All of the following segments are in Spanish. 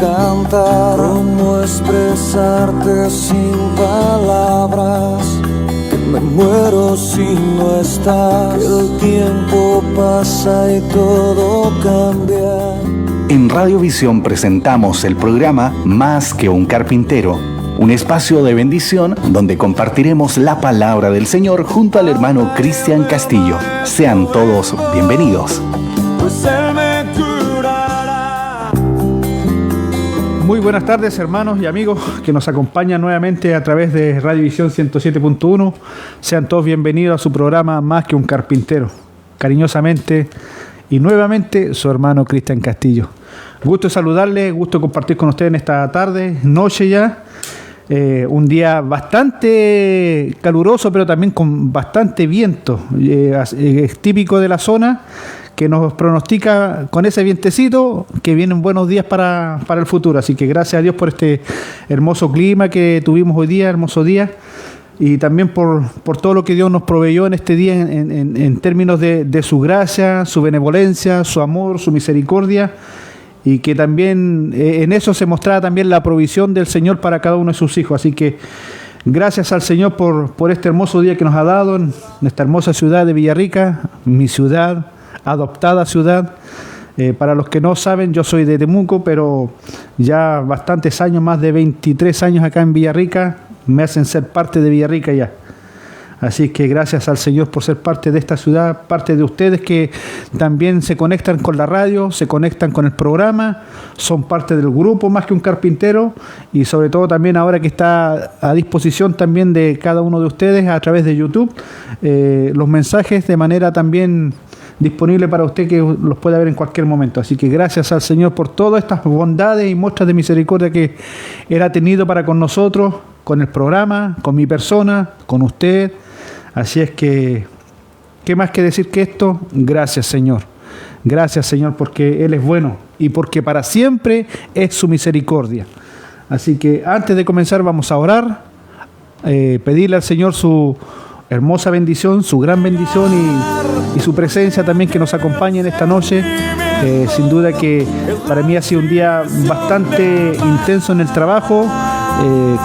cantar, cómo expresarte sin palabras. Que me muero si no estás, que el tiempo pasa y todo cambia. En Radiovisión presentamos el programa Más que un carpintero, un espacio de bendición donde compartiremos la palabra del Señor junto al hermano Cristian Castillo. Sean todos bienvenidos. Pues Él me curará. Muy buenas tardes, hermanos y amigos que nos acompañan nuevamente a través de Radiovisión 107.1. Sean todos bienvenidos a su programa Más que un carpintero. Cariñosamente y nuevamente su hermano Cristian Castillo. Gusto saludarles, gusto compartir con ustedes en esta tarde, noche ya. Un día bastante caluroso, pero también con bastante viento. Es típico de la zona que nos pronostica con ese vientecito que vienen buenos días para el futuro. Así que gracias a Dios por este hermoso clima que tuvimos hoy día, hermoso día. Y también por todo lo que Dios nos proveyó en este día en términos de su gracia, su benevolencia, su amor, su misericordia. Y que también en eso se mostraba también la provisión del Señor para cada uno de sus hijos. Así que gracias al Señor por este hermoso día que nos ha dado en esta hermosa ciudad de Villarrica, mi ciudad, adoptada ciudad. Para los que no saben, yo soy de Temuco, pero ya bastantes años, más de 23 años acá en Villarrica, me hacen ser parte de Villarrica ya. Así que gracias al Señor por ser parte de esta ciudad, parte de ustedes que también se conectan con la radio, se conectan con el programa, son parte del grupo Más que un carpintero y sobre todo también ahora que está a disposición también de cada uno de ustedes a través de YouTube, los mensajes de manera también disponible para usted que los pueda ver en cualquier momento. Así que gracias al Señor por todas estas bondades y muestras de misericordia que Él ha tenido para con nosotros, con el programa, con mi persona, con usted. Así es que, ¿qué más que decir que esto? Gracias, Señor. Gracias, Señor, porque Él es bueno y porque para siempre es su misericordia. Así que antes de comenzar vamos a orar, pedirle al Señor su hermosa bendición, su gran bendición y su presencia también que nos acompañe en esta noche. Sin duda que para mí ha sido un día bastante intenso en el trabajo,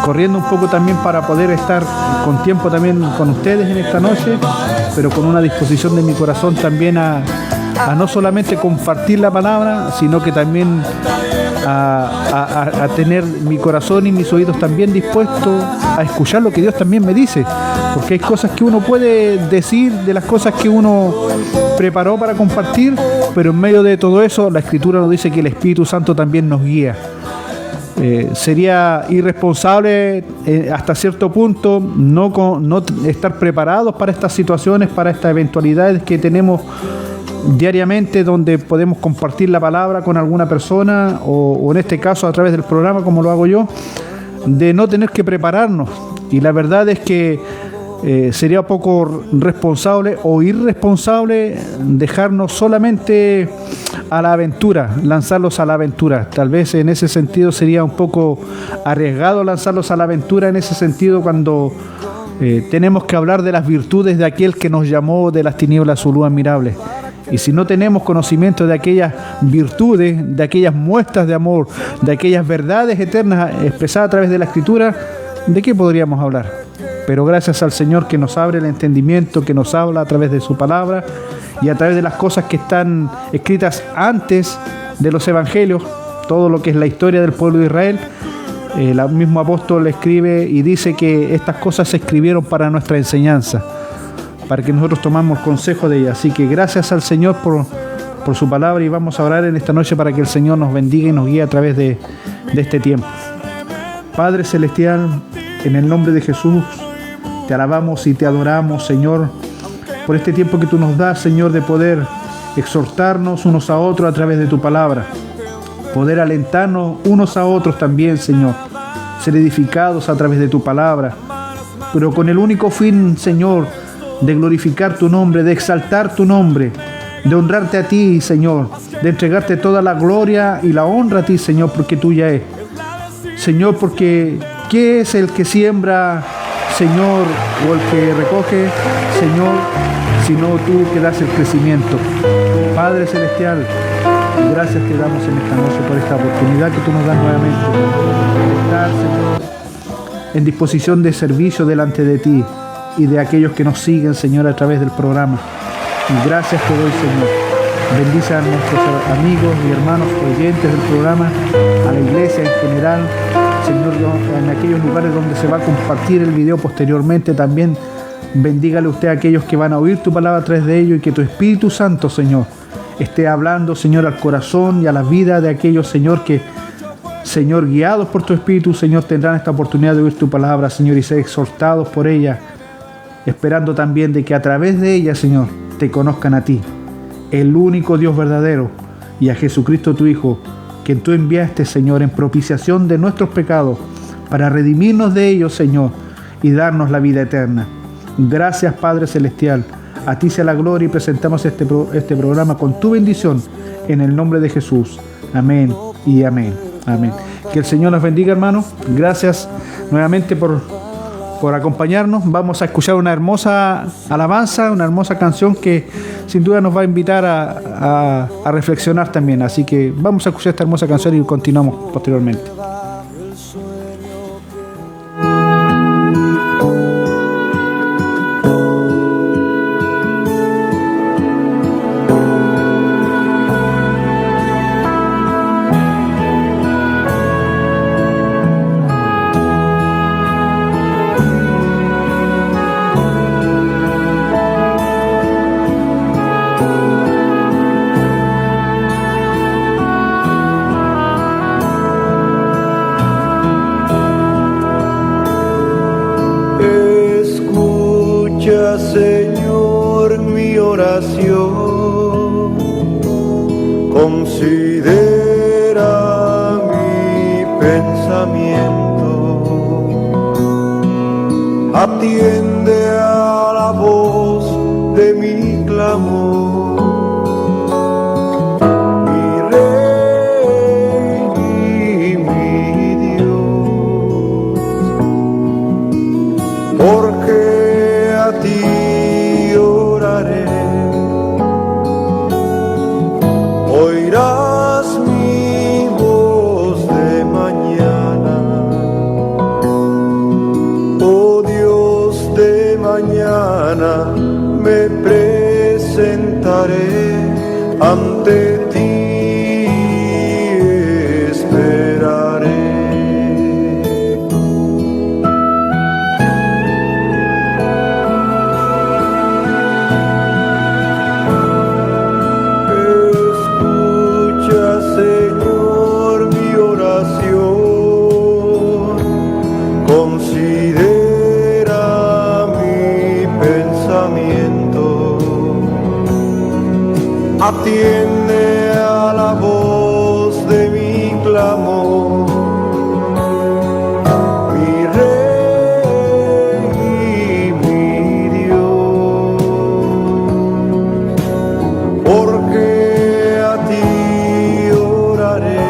corriendo un poco también para poder estar con tiempo también con ustedes en esta noche, pero con una disposición de mi corazón también a no solamente compartir la palabra, sino que también a tener mi corazón y mis oídos también dispuestos a escuchar lo que Dios también me dice, porque hay cosas que uno puede decir, de las cosas que uno preparó para compartir, pero en medio de todo eso la Escritura nos dice que el Espíritu Santo también nos guía. Sería irresponsable hasta cierto punto no estar preparados para estas situaciones, para estas eventualidades que tenemos diariamente, donde podemos compartir la palabra con alguna persona o en este caso a través del programa como lo hago yo, de no tener que prepararnos. Y la verdad es que sería poco responsable o irresponsable dejarnos solamente a la aventura, lanzarlos a la aventura. Tal vez en ese sentido sería un poco arriesgado lanzarlos a la aventura en ese sentido cuando tenemos que hablar de las virtudes de aquel que nos llamó de las tinieblas a su luz admirable. Y si no tenemos conocimiento de aquellas virtudes, de aquellas muestras de amor, de aquellas verdades eternas expresadas a través de la Escritura, ¿de qué podríamos hablar? Pero gracias al Señor que nos abre el entendimiento, que nos habla a través de su palabra y a través de las cosas que están escritas antes de los evangelios, todo lo que es la historia del pueblo de Israel. El mismo apóstol escribe y dice que estas cosas se escribieron para nuestra enseñanza, para que nosotros tomamos consejo de ellas. Así que gracias al Señor por su palabra y vamos a orar en esta noche para que el Señor nos bendiga y nos guíe a través de este tiempo. Padre Celestial, en el nombre de Jesús, te alabamos y te adoramos, Señor, por este tiempo que tú nos das, Señor, de poder exhortarnos unos a otros a través de tu palabra, poder alentarnos unos a otros también, Señor, ser edificados a través de tu palabra, pero con el único fin, Señor, de glorificar tu nombre, de exaltar tu nombre, de honrarte a ti, Señor, de entregarte toda la gloria y la honra a ti, Señor, porque tuya es. Señor, porque ¿qué es el que siembra, Señor, o el que recoge, Señor, sino tú que das el crecimiento? Padre Celestial, Y gracias te damos en esta noche por esta oportunidad que tú nos das nuevamente de estar, Señor, en disposición de servicio delante de ti y de aquellos que nos siguen, Señor, a través del programa. Y gracias te doy, Señor. Bendice a nuestros amigos y hermanos oyentes del programa, a la iglesia en general, Señor, en aquellos lugares donde se va a compartir el video posteriormente. También bendígale usted a aquellos que van a oír tu palabra a través de ello, y que tu Espíritu Santo, Señor, esté hablando, Señor, al corazón y a la vida de aquellos, Señor, que, Señor, guiados por tu Espíritu, Señor, tendrán esta oportunidad de oír tu palabra, Señor, y ser exhortados por ella, esperando también de que a través de ella, Señor, te conozcan a ti, el único Dios verdadero, y a Jesucristo tu Hijo, quien tú enviaste, Señor, en propiciación de nuestros pecados, para redimirnos de ellos, Señor, y darnos la vida eterna. Gracias, Padre Celestial. A ti sea la gloria, y presentamos este programa con tu bendición, en el nombre de Jesús. Amén y amén. Amén. Que el Señor nos bendiga, hermanos. Gracias nuevamente por acompañarnos. Vamos a escuchar una hermosa alabanza, una hermosa canción que sin duda nos va a invitar a reflexionar también. Así que vamos a escuchar esta hermosa canción y continuamos posteriormente. Señor, mi oración, considera mi pensamiento, atiende a la voz de mi clamor, mi Rey y mi Dios, porque a ti oirás mi voz de mañana, oh Dios, de mañana me presentaré ante ti, esperaré. Considera mi pensamiento, atiende a la voz de mi clamor, mi Rey y mi Dios, porque a ti oraré,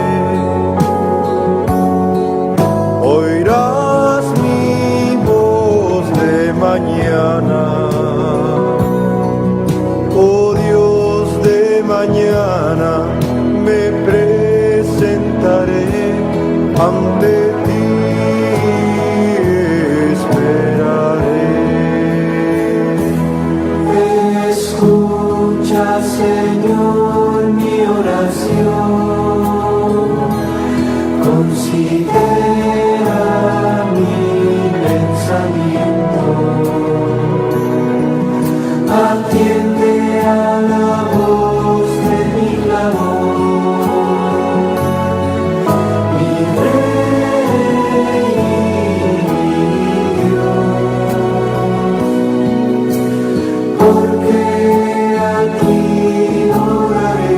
oirás mi voz de mañana, oh Dios, de mañana me presentaré ante ti, esperaré. Escucha, Señor, mi oración, considera mi pensamiento, atiende a la voz de mi clamor, mi Rey y mi Dios, porque a ti oraré,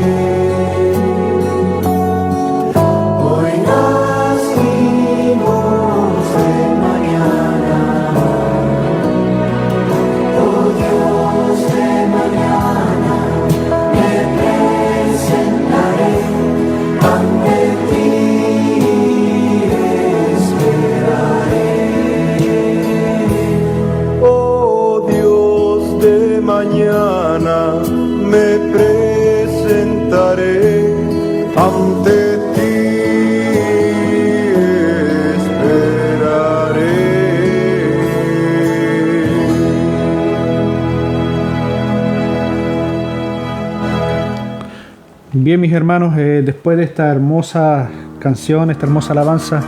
Bien, mis hermanos, después de esta hermosa canción, esta hermosa alabanza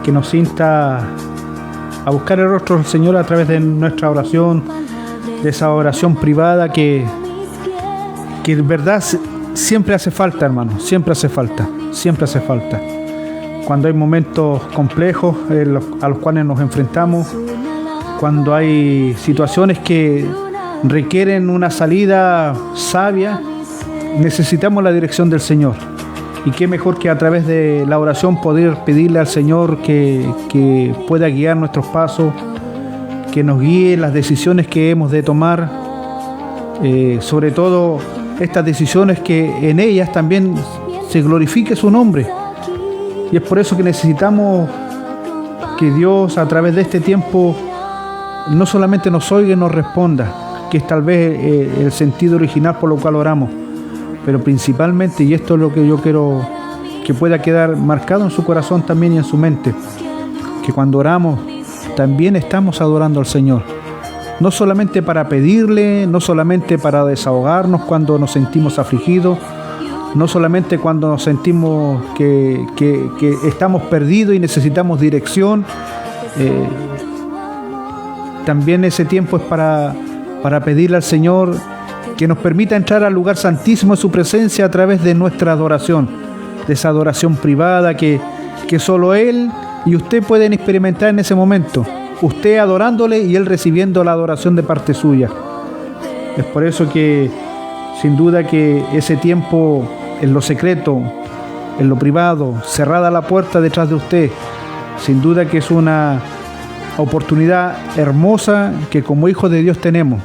que nos insta a buscar el rostro del Señor a través de nuestra oración, de esa oración privada que en verdad siempre hace falta, hermanos, siempre hace falta. Cuando hay momentos complejos a los cuales nos enfrentamos, cuando hay situaciones que requieren una salida sabia, necesitamos la dirección del Señor. Y qué mejor que a través de la oración poder pedirle al Señor que pueda guiar nuestros pasos, que nos guíe las decisiones que hemos de tomar, sobre todo estas decisiones que en ellas también se glorifique su nombre. Y es por eso que necesitamos que Dios a través de este tiempo no solamente nos oiga y nos responda, que es tal vez el sentido original por lo cual oramos, pero principalmente, y esto es lo que yo quiero que pueda quedar marcado en su corazón también y en su mente, que cuando oramos también estamos adorando al Señor, no solamente para pedirle, no solamente para desahogarnos cuando nos sentimos afligidos, no solamente cuando nos sentimos que estamos perdidos y necesitamos dirección, también ese tiempo es para pedirle al Señor que nos permita entrar al lugar santísimo de su presencia a través de nuestra adoración, de esa adoración privada que solo Él y usted pueden experimentar en ese momento, usted adorándole y Él recibiendo la adoración de parte suya. Es por eso que sin duda que ese tiempo en lo secreto, en lo privado, cerrada la puerta detrás de usted, sin duda que es una oportunidad hermosa que como hijos de Dios tenemos.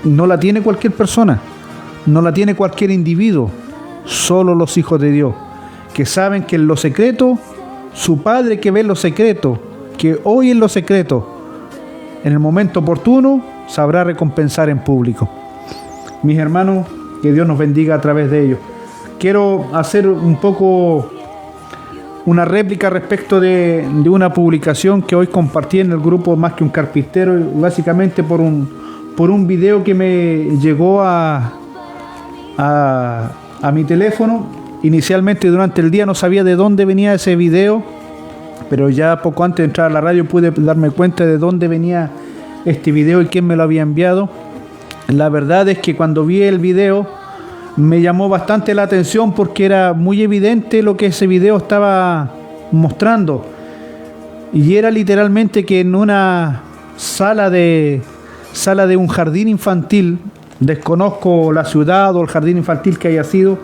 No la tiene cualquier persona, no la tiene cualquier individuo, solo los hijos de Dios, que saben que en lo secreto, su Padre que ve en lo secreto, que oye en lo secreto, en el momento oportuno, sabrá recompensar en público. Mis hermanos, que Dios nos bendiga a través de ellos. Quiero hacer un poco una réplica respecto de una publicación que hoy compartí en el grupo Más que un Carpintero, básicamente por un video que me llegó a mi teléfono. Inicialmente durante el día no sabía de dónde venía ese video, pero ya poco antes de entrar a la radio pude darme cuenta de dónde venía este video y quién me lo había enviado. La verdad es que cuando vi el video me llamó bastante la atención porque era muy evidente lo que ese video estaba mostrando. Y era literalmente que en una sala de un jardín infantil, desconozco la ciudad o el jardín infantil que haya sido,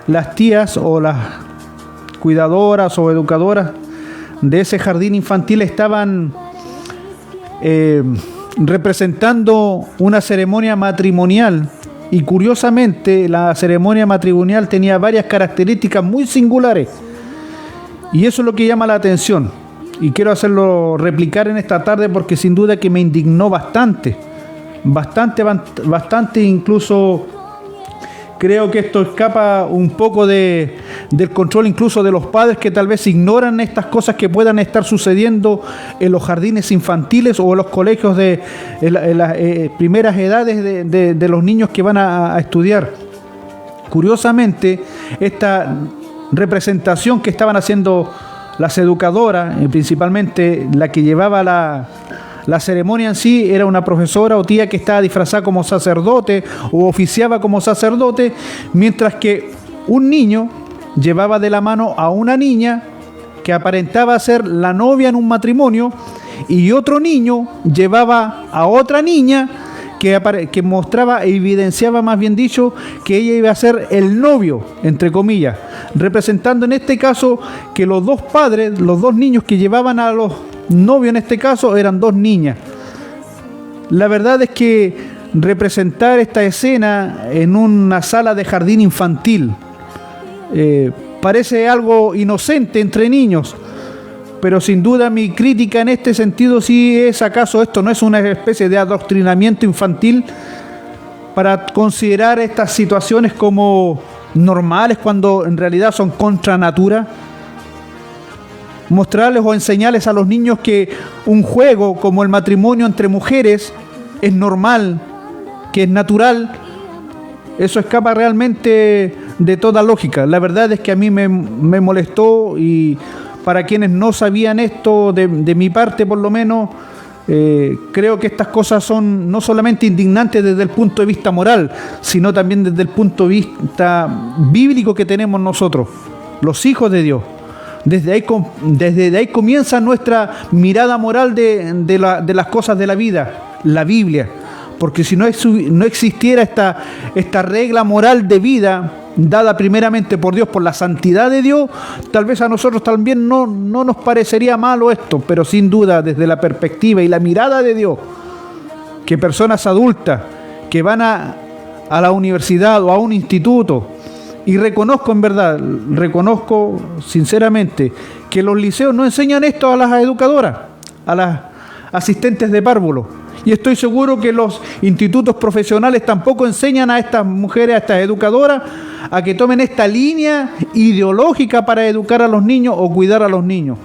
las tías o las cuidadoras o educadoras de ese jardín infantil estaban representando una ceremonia matrimonial. Y curiosamente la ceremonia matrimonial tenía varias características muy singulares. Y eso es lo que llama la atención. Y quiero hacerlo replicar en esta tarde porque sin duda que me indignó bastante. Bastante, incluso creo que esto escapa un poco del control incluso de los padres que tal vez ignoran estas cosas que puedan estar sucediendo en los jardines infantiles o en los colegios de las primeras edades de los niños que van a estudiar. Curiosamente, esta representación que estaban haciendo las educadoras, principalmente la que llevaba la ceremonia en sí, era una profesora o tía que estaba disfrazada como sacerdote o oficiaba como sacerdote, mientras que un niño llevaba de la mano a una niña que aparentaba ser la novia en un matrimonio y otro niño llevaba a otra niña que mostraba, evidenciaba más bien dicho, que ella iba a ser el novio, entre comillas, representando en este caso que los dos padres, los dos niños que llevaban a los novios en este caso eran dos niñas. La verdad es que representar esta escena en una sala de jardín infantil parece algo inocente entre niños, pero sin duda mi crítica en este sentido sí es: ¿acaso esto no es una especie de adoctrinamiento infantil para considerar estas situaciones como normales cuando en realidad son contra natura? Mostrarles o enseñarles a los niños que un juego como el matrimonio entre mujeres es normal, que es natural, Eso escapa realmente de toda lógica. La verdad es que a mí me molestó, y para quienes no sabían esto, de mi parte por lo menos, creo que estas cosas son no solamente indignantes desde el punto de vista moral, sino también desde el punto de vista bíblico que tenemos nosotros, los hijos de Dios. Desde ahí comienza nuestra mirada moral de las cosas de la vida, la Biblia. Porque si no existiera esta regla moral de vida dada primeramente por Dios, por la santidad de Dios, tal vez a nosotros también no nos parecería malo esto, pero sin duda desde la perspectiva y la mirada de Dios, que personas adultas que van a la universidad o a un instituto, y reconozco sinceramente que los liceos no enseñan esto a las educadoras, a las asistentes de párvulo. Y estoy seguro que los institutos profesionales tampoco enseñan a estas mujeres, a estas educadoras, a que tomen esta línea ideológica para educar a los niños o cuidar a los niños.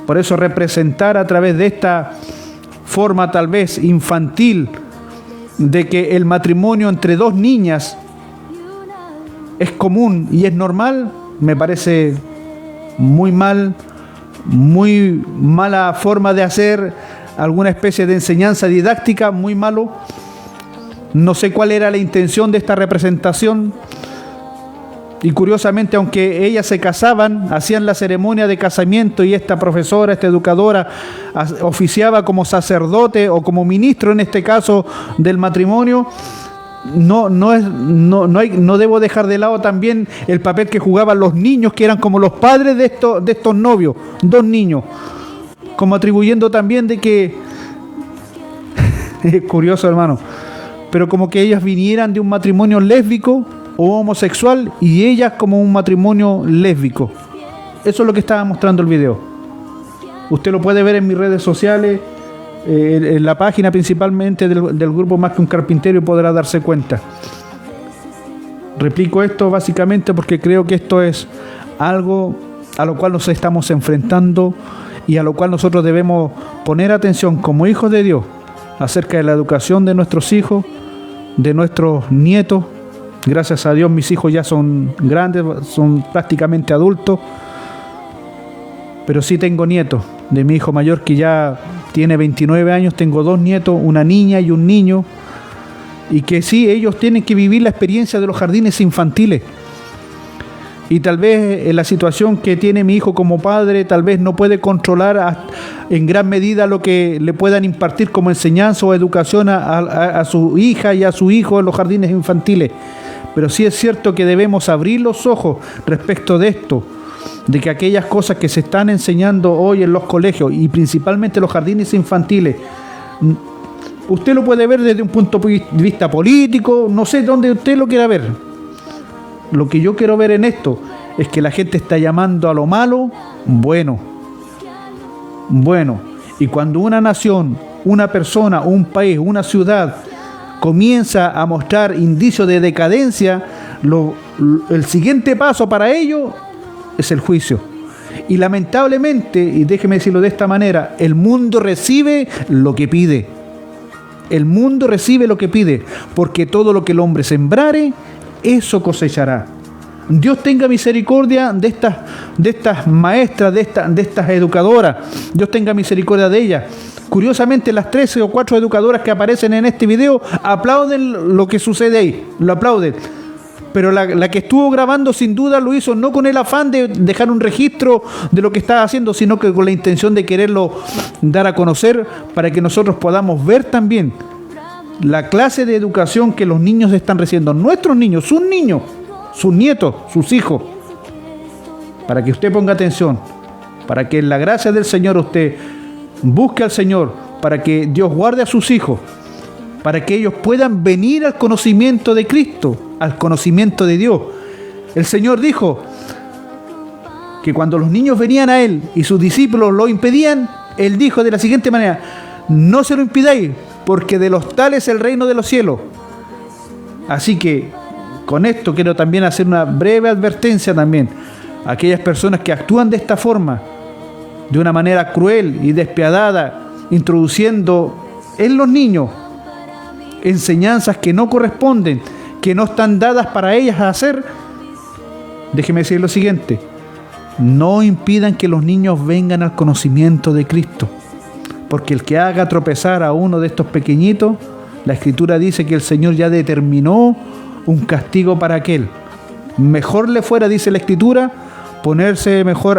Por eso representar a través de esta forma tal vez infantil de que el matrimonio entre dos niñas es común y es normal, me parece muy mal, muy mala forma de hacer alguna especie de enseñanza didáctica, muy malo. No sé cuál era la intención de esta representación. Y curiosamente, aunque ellas se casaban, hacían la ceremonia de casamiento, y esta profesora, esta educadora, oficiaba como sacerdote o como ministro, en este caso, del matrimonio, no debo dejar de lado también el papel que jugaban los niños, que eran como los padres de estos novios, dos niños, como atribuyendo también de que es curioso, hermano, pero como que ellas vinieran de un matrimonio lésbico o homosexual, y ellas como un matrimonio lésbico. Eso es lo que estaba mostrando el video. Usted lo puede ver en mis redes sociales, en la página principalmente del grupo Más que un Carpintero, y podrá darse cuenta. Replico esto básicamente porque creo que esto es algo a lo cual nos estamos enfrentando y a lo cual nosotros debemos poner atención como hijos de Dios, acerca de la educación de nuestros hijos, de nuestros nietos. Gracias a Dios mis hijos ya son grandes, son prácticamente adultos, pero sí tengo nietos. De mi hijo mayor, que ya tiene 29 años, tengo dos nietos, una niña y un niño, y que sí, ellos tienen que vivir la experiencia de los jardines infantiles. Y tal vez en la situación que tiene mi hijo como padre, tal vez no puede controlar en gran medida lo que le puedan impartir como enseñanza o educación a su hija y a su hijo en los jardines infantiles. Pero sí es cierto que debemos abrir los ojos respecto de esto, de que aquellas cosas que se están enseñando hoy en los colegios y principalmente los jardines infantiles, usted lo puede ver desde un punto de vista político, no sé dónde usted lo quiera ver. Lo que yo quiero ver en esto es que la gente está llamando a lo malo bueno. Y cuando una nación, una persona, un país, una ciudad comienza a mostrar indicios de decadencia, el siguiente paso para ello es el juicio. Y lamentablemente, y déjeme decirlo de esta manera, el mundo recibe lo que pide. El mundo recibe lo que pide, porque todo lo que el hombre sembrare, eso cosechará. Dios tenga misericordia de estas maestras, de estas educadoras. Dios tenga misericordia de ellas. Curiosamente, las 13 o 4 educadoras que aparecen en este video aplauden lo que sucede ahí, lo aplauden. Pero la que estuvo grabando sin duda lo hizo no con el afán de dejar un registro de lo que estaba haciendo, sino que con la intención de quererlo dar a conocer para que nosotros podamos ver también la clase de educación que los niños están recibiendo. Nuestros niños, sus nietos, sus hijos. Para que usted ponga atención, para que en la gracia del Señor usted busque al Señor, para que Dios guarde a sus hijos, para que ellos puedan venir al conocimiento de Cristo, al conocimiento de Dios. El Señor dijo que cuando los niños venían a Él y sus discípulos lo impedían, Él dijo de la siguiente manera: no se lo impidáis, porque de los tales es el reino de los cielos. Así que con esto quiero también hacer una breve advertencia también a aquellas personas que actúan de esta forma, de una manera cruel y despiadada, introduciendo en los niños enseñanzas que no corresponden, que no están dadas para ellas a hacer, déjeme decir lo siguiente: no impidan que los niños vengan al conocimiento de Cristo, porque el que haga tropezar a uno de estos pequeñitos, la Escritura dice que el Señor ya determinó un castigo para aquel. Mejor le fuera, dice la Escritura,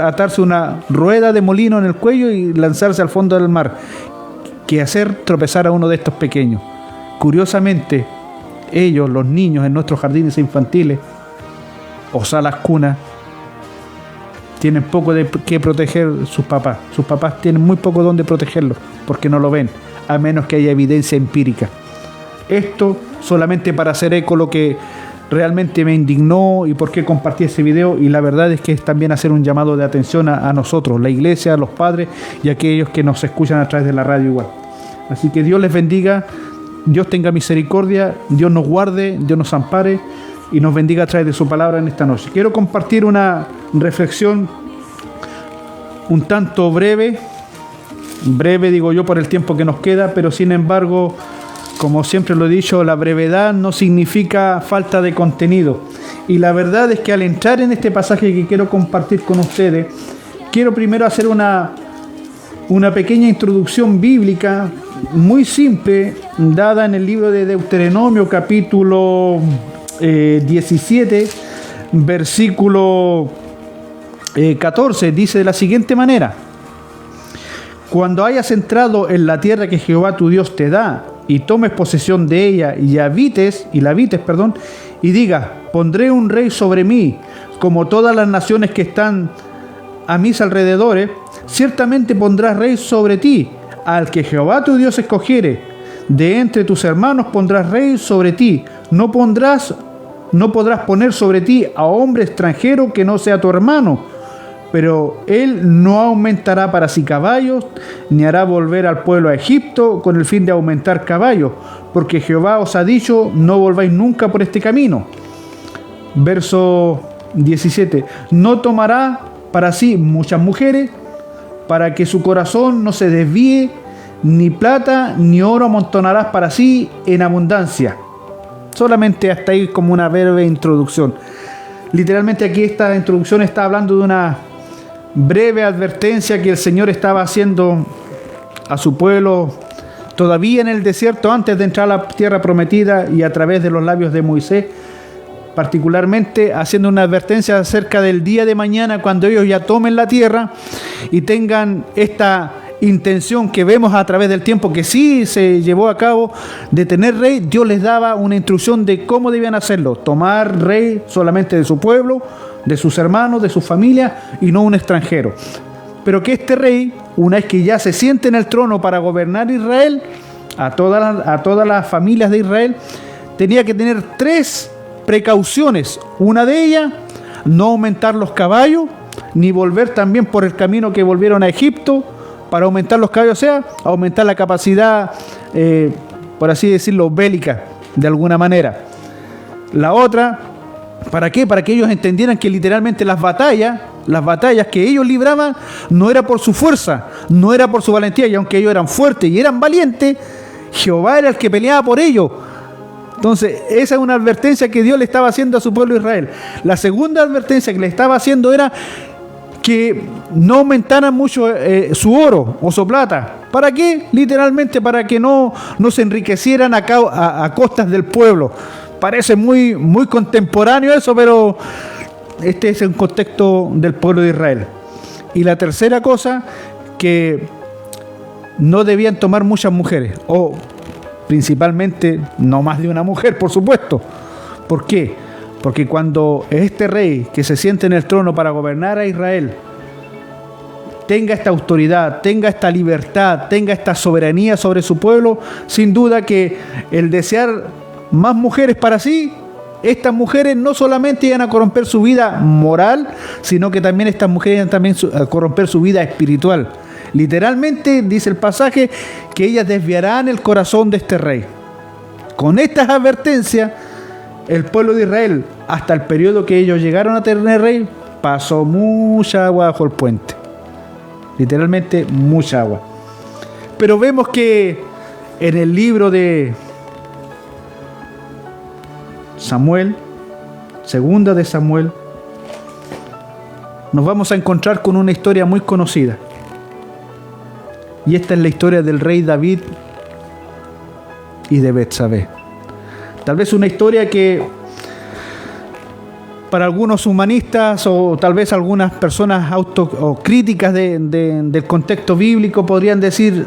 atarse una rueda de molino en el cuello y lanzarse al fondo del mar, que hacer tropezar a uno de estos pequeños. Curiosamente, ellos, los niños en nuestros jardines infantiles o salas cunas, tienen poco de que proteger sus papás. Sus papás tienen muy poco donde protegerlos, porque no lo ven, a menos que haya evidencia empírica. Esto solamente para hacer eco lo que realmente me indignó y por qué compartí ese video, y la verdad es que es también hacer un llamado de atención a nosotros, la iglesia, a los padres y a aquellos que nos escuchan a través de la radio igual. Así que Dios les bendiga, Dios tenga misericordia, Dios nos guarde, Dios nos ampare y nos bendiga a través de su palabra en esta noche. Quiero compartir una reflexión un tanto breve digo yo por el tiempo que nos queda, pero sin embargo, como siempre lo he dicho, la brevedad no significa falta de contenido. Y la verdad es que al entrar en este pasaje que quiero compartir con ustedes, quiero primero hacer una pequeña introducción bíblica muy simple, dada en el libro de Deuteronomio, capítulo 17, versículo 14. Dice de la siguiente manera: cuando hayas entrado en la tierra que Jehová tu Dios te da, y tomes posesión de ella y la habites, y digas: pondré un rey sobre mí, como todas las naciones que están a mis alrededores, ciertamente pondrás rey sobre ti, al que Jehová tu Dios escogiere. De entre tus hermanos pondrás rey sobre ti. No podrás poner sobre ti a hombre extranjero que no sea tu hermano. Pero él no aumentará para sí caballos, ni hará volver al pueblo a Egipto con el fin de aumentar caballos, porque Jehová os ha dicho: no volváis nunca por este camino. Verso 17: no tomará para sí muchas mujeres, para que su corazón no se desvíe, ni plata ni oro amontonarás para sí en abundancia. Solamente hasta ahí como una breve introducción. Literalmente aquí esta introducción está hablando de una breve advertencia que el Señor estaba haciendo a su pueblo todavía en el desierto, antes de entrar a la tierra prometida, y a través de los labios de Moisés, particularmente haciendo una advertencia acerca del día de mañana, cuando ellos ya tomen la tierra y tengan esta intención que vemos a través del tiempo que sí se llevó a cabo de tener rey. Dios les daba una instrucción de cómo debían hacerlo: tomar rey solamente de su pueblo, de sus hermanos, de su familia, y no un extranjero. Pero que este rey, una vez que ya se siente en el trono para gobernar Israel, a todas las familias de Israel, tenía que tener 3 precauciones. Una de ellas, no aumentar los caballos, ni volver también por el camino que volvieron a Egipto para aumentar los caballos, o sea, aumentar la capacidad, por así decirlo, bélica, de alguna manera. La otra, ¿para qué? Para que ellos entendieran que literalmente las batallas que ellos libraban no era por su fuerza, no era por su valentía, y aunque ellos eran fuertes y eran valientes, Jehová era el que peleaba por ellos. Entonces, esa es una advertencia que Dios le estaba haciendo a su pueblo Israel. La segunda advertencia que le estaba haciendo era que no aumentaran mucho su oro o su plata. ¿Para qué? Literalmente para que no se enriquecieran a costas del pueblo. Parece muy, muy contemporáneo eso, pero este es el contexto del pueblo de Israel. Y la tercera cosa, que no debían tomar muchas mujeres, o principalmente no más de una mujer, por supuesto. ¿Por qué? Porque cuando este rey que se siente en el trono para gobernar a Israel tenga esta autoridad, tenga esta libertad, tenga esta soberanía sobre su pueblo, sin duda que el desear más mujeres para sí, estas mujeres no solamente iban a corromper su vida moral, sino que también estas mujeres iban también a corromper su vida espiritual. Literalmente dice el pasaje que ellas desviarán el corazón de este rey. Con estas advertencias, el pueblo de Israel, hasta el periodo que ellos llegaron a tener rey, pasó mucha agua bajo el puente. Literalmente mucha agua. Pero vemos que en el libro de Samuel, segunda de Samuel, nos vamos a encontrar con una historia muy conocida. Y esta es la historia del rey David y de Betsabé. Tal vez una historia que para algunos humanistas o tal vez algunas personas autocríticas del contexto bíblico podrían decir,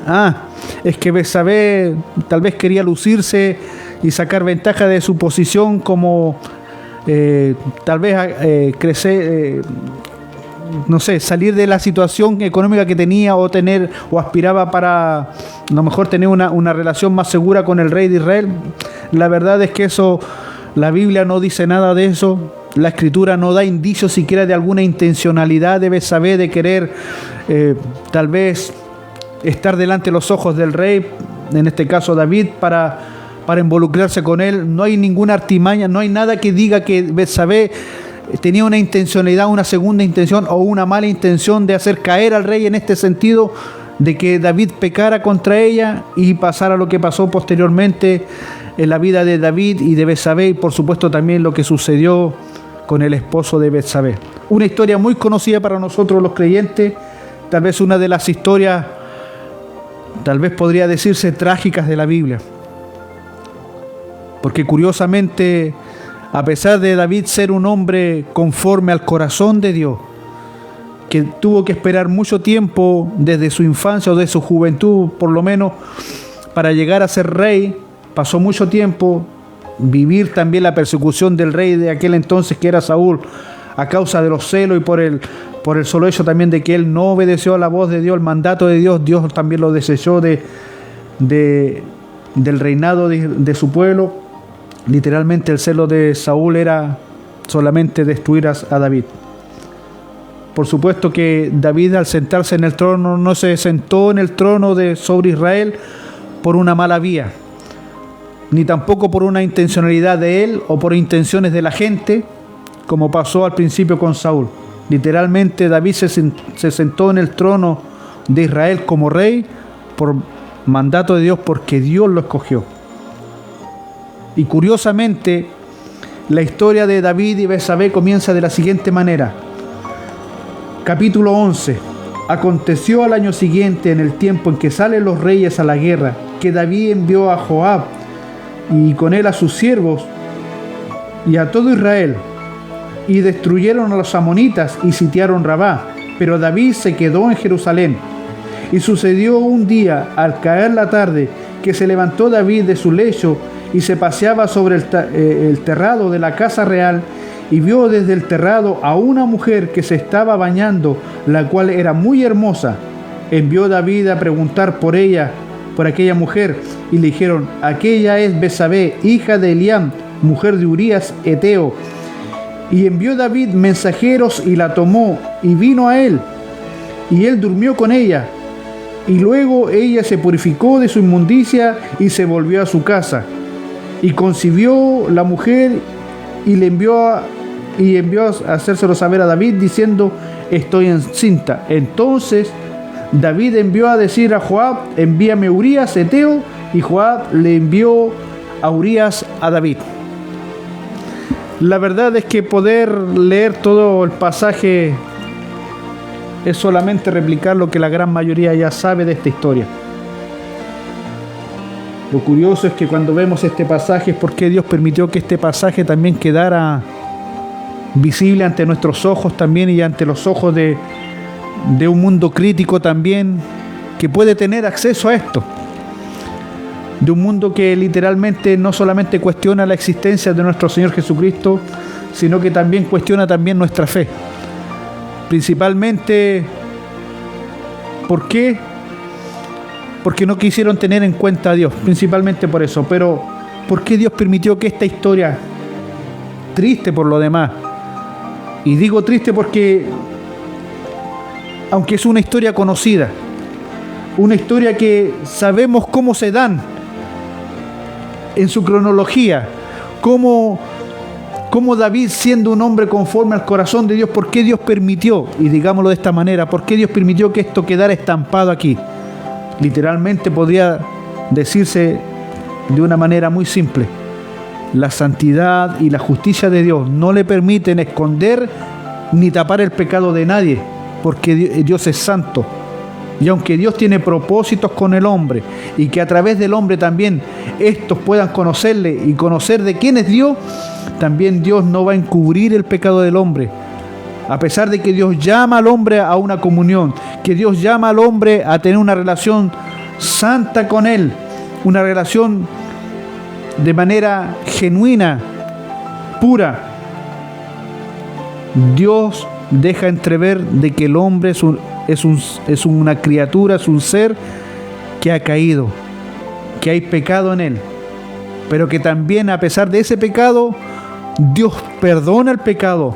es que Betsabé tal vez quería lucirse y sacar ventaja de su posición como tal vez crecer, no sé, salir de la situación económica que tenía o aspiraba para a lo mejor tener una relación más segura con el rey de Israel. La verdad es que eso, la Biblia no dice nada de eso. La Escritura no da indicios siquiera de alguna intencionalidad de Betsabé de querer tal vez estar delante de los ojos del rey, en este caso David, para involucrarse con él. No hay ninguna artimaña, no hay nada que diga que Betsabé tenía una intencionalidad, una segunda intención o una mala intención de hacer caer al rey en este sentido, de que David pecara contra ella y pasara lo que pasó posteriormente en la vida de David y de Betsabé, y por supuesto también lo que sucedió con el esposo de Betsabé. Una historia muy conocida para nosotros los creyentes, tal vez una de las historias, tal vez podría decirse, trágicas de la Biblia. Porque curiosamente, a pesar de David ser un hombre conforme al corazón de Dios, que tuvo que esperar mucho tiempo desde su infancia o de su juventud, por lo menos, para llegar a ser rey, pasó mucho tiempo, vivir también la persecución del rey de aquel entonces que era Saúl, a causa de los celos y por el solo hecho también de que él no obedeció a la voz de Dios, el mandato de Dios. Dios también lo desechó del reinado de su pueblo. Literalmente el celo de Saúl era solamente destruir a David. Por supuesto que David, al sentarse en el trono, no se sentó en el trono sobre Israel por una mala vía, ni tampoco por una intencionalidad de él o por intenciones de la gente, como pasó al principio con Saúl. Literalmente David se sentó en el trono de Israel como rey por mandato de Dios, porque Dios lo escogió. Y curiosamente, la historia de David y Betsabé comienza de la siguiente manera. Capítulo 11. Aconteció al año siguiente, en el tiempo en que salen los reyes a la guerra, que David envió a Joab y con él a sus siervos y a todo Israel, y destruyeron a los amonitas y sitiaron Rabá. Pero David se quedó en Jerusalén. Y sucedió un día, al caer la tarde, que se levantó David de su lecho y se paseaba sobre el terrado de la casa real, y vio desde el terrado a una mujer que se estaba bañando, la cual era muy hermosa. Envió David a preguntar por ella, por aquella mujer, y le dijeron: aquella es Betsabé, hija de Eliam, mujer de Urías Eteo. Y envió David mensajeros y la tomó y vino a él, y él durmió con ella. Y luego ella se purificó de su inmundicia y se volvió a su casa. Y concibió la mujer y le envió a hacérselo saber a David, diciendo: estoy encinta. Entonces David envió a decir a Joab: envíame Urías Eteo, y Joab le envió a Urías a David. La verdad es que poder leer todo el pasaje es solamente replicar lo que la gran mayoría ya sabe de esta historia. Lo curioso es que cuando vemos este pasaje es porque Dios permitió que este pasaje también quedara visible ante nuestros ojos también, y ante los ojos de un mundo crítico también, que puede tener acceso a esto. De un mundo que literalmente no solamente cuestiona la existencia de nuestro Señor Jesucristo, sino que también cuestiona también nuestra fe. Principalmente, ¿por qué? Porque no quisieron tener en cuenta a Dios, principalmente por eso. Pero ¿por qué Dios permitió que esta historia, triste por lo demás, y digo triste porque, aunque es una historia conocida, una historia que sabemos cómo se dan en su cronología, cómo David, siendo un hombre conforme al corazón de Dios, ¿por qué Dios permitió? Y digámoslo de esta manera, ¿por qué Dios permitió que esto quedara estampado aquí? Literalmente podría decirse de una manera muy simple: la santidad y la justicia de Dios no le permiten esconder ni tapar el pecado de nadie, porque Dios es santo. Y aunque Dios tiene propósitos con el hombre y que a través del hombre también estos puedan conocerle y conocer de quién es Dios, también Dios no va a encubrir el pecado del hombre. A pesar de que Dios llama al hombre a una comunión, que Dios llama al hombre a tener una relación santa con Él, una relación de manera genuina, pura, Dios deja entrever de que el hombre es una criatura, es un ser que ha caído, que hay pecado en él, pero que también a pesar de ese pecado, Dios perdona el pecado,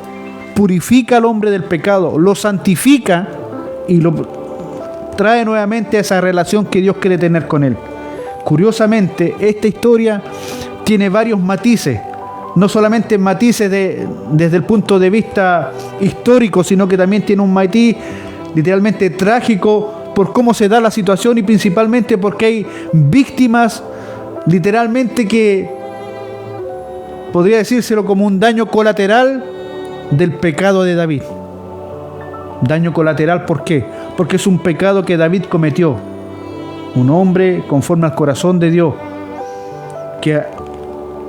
purifica al hombre del pecado, lo santifica y lo trae nuevamente a esa relación que Dios quiere tener con él. Curiosamente, esta historia tiene varios matices, no solamente matices desde el punto de vista histórico, sino que también tiene un matiz literalmente trágico por cómo se da la situación y principalmente porque hay víctimas literalmente que podría decírselo como un daño colateral del pecado de David. Daño colateral, ¿por qué? Porque es un pecado que David cometió. Un hombre conforme al corazón de Dios, que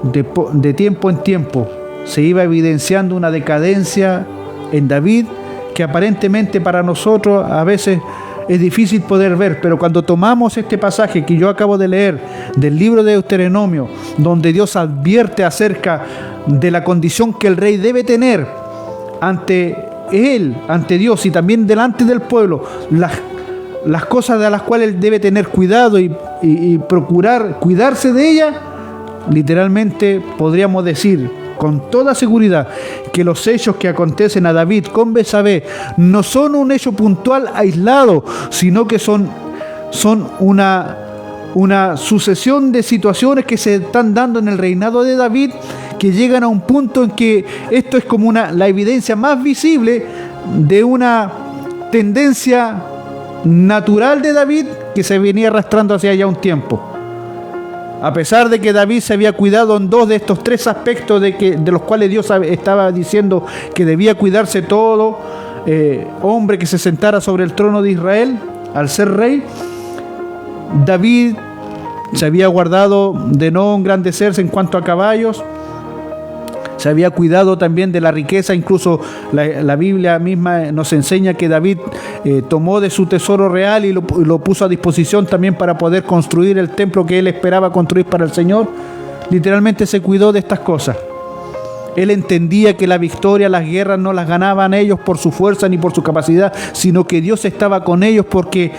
de tiempo en tiempo se iba evidenciando una decadencia en David que aparentemente para nosotros a veces es difícil poder ver, pero cuando tomamos este pasaje que yo acabo de leer del libro de Deuteronomio, donde Dios advierte acerca de la condición que el rey debe tener ante él, ante Dios y también delante del pueblo, las cosas de las cuales él debe tener cuidado y procurar cuidarse de ellas, literalmente podríamos decir con toda seguridad que los hechos que acontecen a David con Betsabé no son un hecho puntual aislado, sino que son una sucesión de situaciones que se están dando en el reinado de David, que llegan a un punto en que esto es como la evidencia más visible de una tendencia natural de David que se venía arrastrando hacia allá un tiempo. A pesar de que David se había cuidado en dos de estos tres aspectos de los cuales Dios estaba diciendo que debía cuidarse todo hombre que se sentara sobre el trono de Israel al ser rey, David se había guardado de no engrandecerse en cuanto a caballos, se había cuidado también de la riqueza. Incluso la Biblia misma nos enseña que David tomó de su tesoro real y lo puso a disposición también para poder construir el templo que él esperaba construir para el Señor. Literalmente se cuidó de estas cosas. Él entendía que la victoria, las guerras no las ganaban ellos por su fuerza ni por su capacidad, sino que Dios estaba con ellos, porque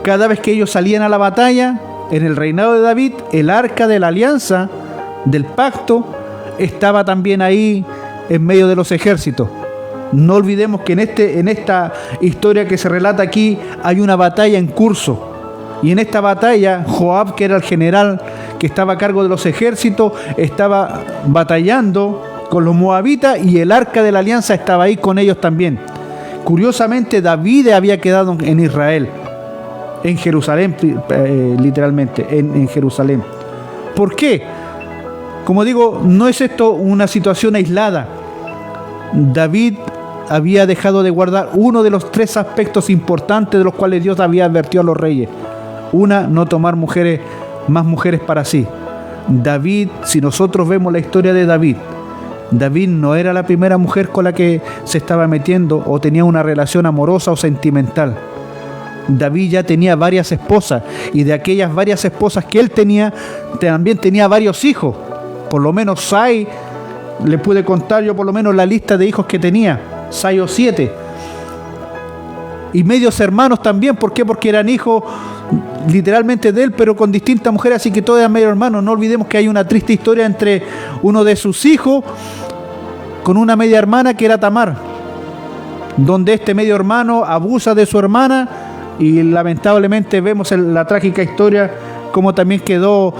cada vez que ellos salían a la batalla, en el reinado de David, el arca de la alianza, del pacto, estaba también ahí en medio de los ejércitos. No olvidemos que en esta historia que se relata aquí hay una batalla en curso. Y en esta batalla, Joab, que era el general que estaba a cargo de los ejércitos, estaba batallando con los moabitas y el arca de la alianza estaba ahí con ellos también. Curiosamente, David había quedado en Israel, en Jerusalén, literalmente, en Jerusalén. ¿Por qué? Como digo, no es esto una situación aislada. David había dejado de guardar uno de los tres aspectos importantes de los cuales Dios había advertido a los reyes. Una, no tomar más mujeres para sí. David, si nosotros vemos la historia de David, David no era la primera mujer con la que se estaba metiendo o tenía una relación amorosa o sentimental. David ya tenía varias esposas, y de aquellas varias esposas que él tenía, también tenía varios hijos. Por lo menos 6, le pude contar yo por lo menos la lista de hijos que tenía, 6 o 7. Y medios hermanos también. ¿Por qué? Porque eran hijos literalmente de él, pero con distintas mujeres, así que todos eran medio hermanos. No olvidemos que hay una triste historia entre uno de sus hijos con una media hermana que era Tamar, donde este medio hermano abusa de su hermana y lamentablemente vemos la trágica historia como también quedó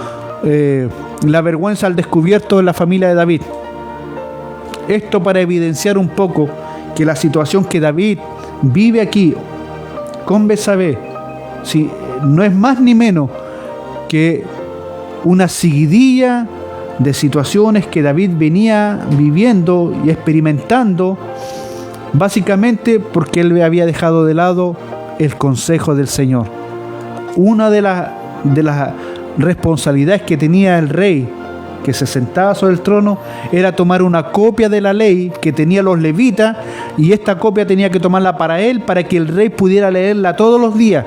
la vergüenza al descubierto en la familia de David. Esto para evidenciar un poco que la situación que David vive aquí con Betsabé, no es más ni menos que una seguidilla de situaciones que David venía viviendo y experimentando, básicamente porque él había dejado de lado el consejo del Señor. Una de las responsabilidades que tenía el rey que se sentaba sobre el trono era tomar una copia de la ley que tenían los levitas, y esta copia tenía que tomarla para él, para que el rey pudiera leerla todos los días.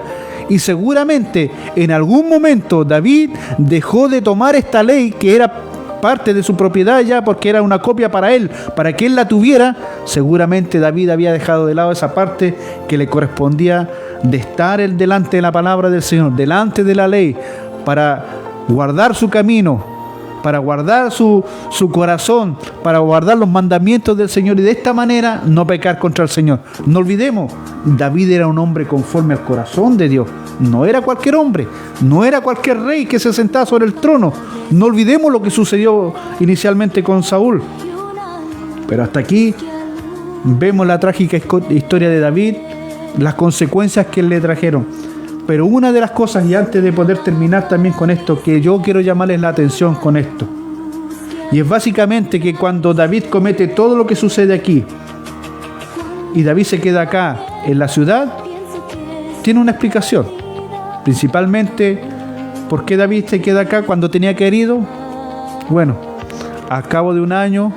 Y seguramente en algún momento David dejó de tomar esta ley, que era parte de su propiedad ya, porque era una copia para él, para que él la tuviera. Seguramente David había dejado de lado esa parte que le correspondía de estar delante de la palabra del Señor, delante de la ley, para guardar su camino, para guardar su corazón, para guardar los mandamientos del Señor, y de esta manera no pecar contra el Señor. No olvidemos, David era un hombre conforme al corazón de Dios. No era cualquier hombre, no era cualquier rey que se sentaba sobre el trono. No olvidemos lo que sucedió inicialmente con Saúl. Pero hasta aquí vemos la trágica historia de David, las consecuencias que le trajeron. Pero una de las cosas, y antes de poder terminar también con esto, que yo quiero llamarles la atención con esto, y es básicamente que cuando David comete todo lo que sucede aquí, y David se queda acá en la ciudad, tiene una explicación. Principalmente, ¿por qué David se queda acá cuando tenía que herido? Bueno, a cabo de un año,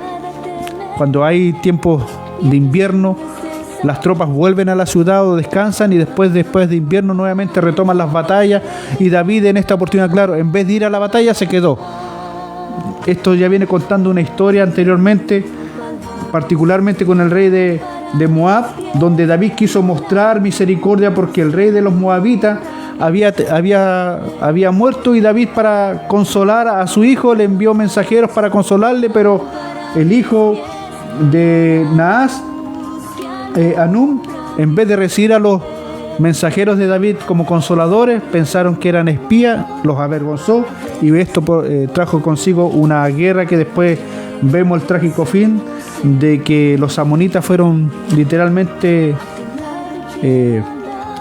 cuando hay tiempos de invierno, las tropas vuelven a la ciudad o descansan, y después de invierno nuevamente retoman las batallas, y David en esta oportunidad, claro, en vez de ir a la batalla, se quedó. Esto ya viene contando una historia anteriormente, particularmente con el rey de Moab, donde David quiso mostrar misericordia porque el rey de los moabitas había muerto, y David, para consolar a su hijo, le envió mensajeros para consolarle, pero el hijo de Naas, Anum, en vez de recibir a los mensajeros de David como consoladores, pensaron que eran espías, los avergonzó, y esto trajo consigo una guerra que después vemos el trágico fin de que los amonitas fueron literalmente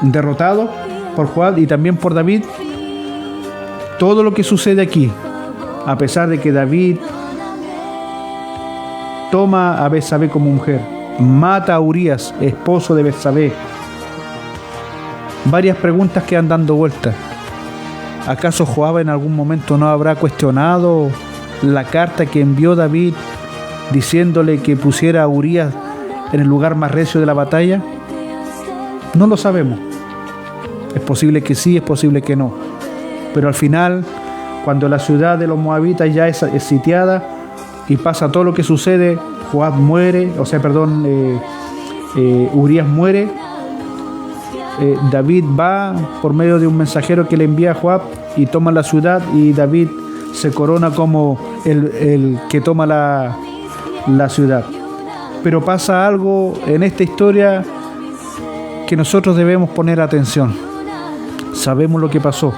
derrotados por Joab y también por David. Todo lo que sucede aquí, a pesar de que David toma a Betsabé como mujer, mata a Urías, esposo de Betsabé. Varias preguntas quedan dando vueltas. ¿Acaso Joab en algún momento no habrá cuestionado la carta que envió David diciéndole que pusiera a Urías en el lugar más recio de la batalla? No lo sabemos. Es posible que sí, es posible que no. Pero al final, cuando la ciudad de los moabitas ya es sitiada y pasa todo lo que sucede, Joab muere, Urías muere. David va por medio de un mensajero que le envía a Joab y toma la ciudad, y David se corona como el que toma la ciudad. Pero pasa algo en esta historia que nosotros debemos poner atención. Sabemos lo que pasó,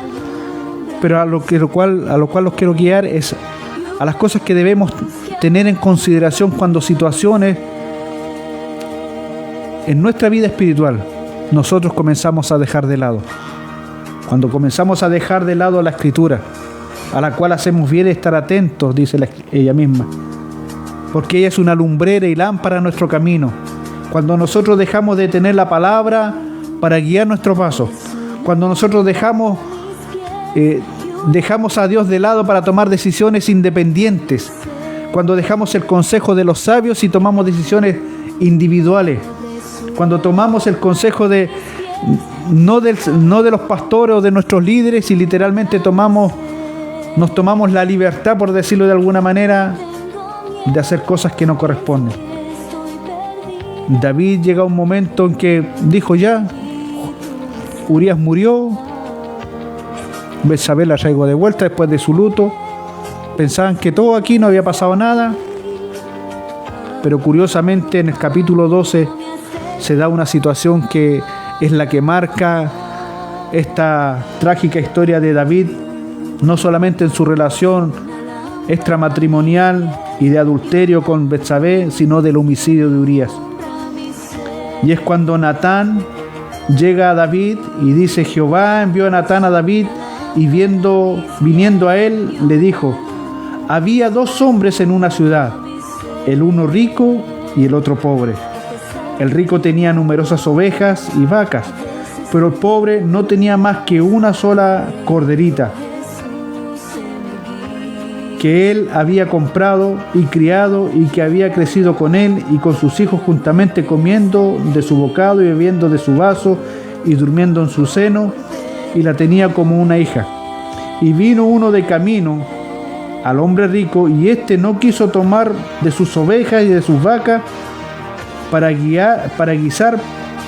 pero a lo cual los quiero guiar es a las cosas que debemos tener en consideración cuando situaciones en nuestra vida espiritual nosotros comenzamos a dejar de lado. Cuando comenzamos a dejar de lado la Escritura, a la cual hacemos bien estar atentos, dice ella misma, porque ella es una lumbrera y lámpara a nuestro camino. Cuando nosotros dejamos de tener la palabra para guiar nuestros pasos, cuando nosotros dejamos a Dios de lado para tomar decisiones independientes, cuando dejamos el consejo de los sabios y tomamos decisiones individuales, cuando tomamos el consejo no de los pastores o de nuestros líderes, y literalmente nos tomamos la libertad, por decirlo de alguna manera, de hacer cosas que no corresponden. David llega a un momento en que dijo: ya, Urías murió, Betsabé la traigo de vuelta después de su luto. Pensaban que todo aquí no había pasado nada, pero curiosamente en el capítulo 12 se da una situación que es la que marca esta trágica historia de David, no solamente en su relación extramatrimonial y de adulterio con Betsabé, sino del homicidio de Urías. Y es cuando Natán llega a David y dice: Jehová envió a Natán a David, y viniendo a él, le dijo: había dos hombres en una ciudad, el uno rico y el otro pobre. El rico tenía numerosas ovejas y vacas, pero el pobre no tenía más que una sola corderita, que él había comprado y criado y que había crecido con él y con sus hijos juntamente, comiendo de su bocado y bebiendo de su vaso y durmiendo en su seno, y la tenía como una hija. Y vino uno de camino al hombre rico, y éste no quiso tomar de sus ovejas y de sus vacas para guisar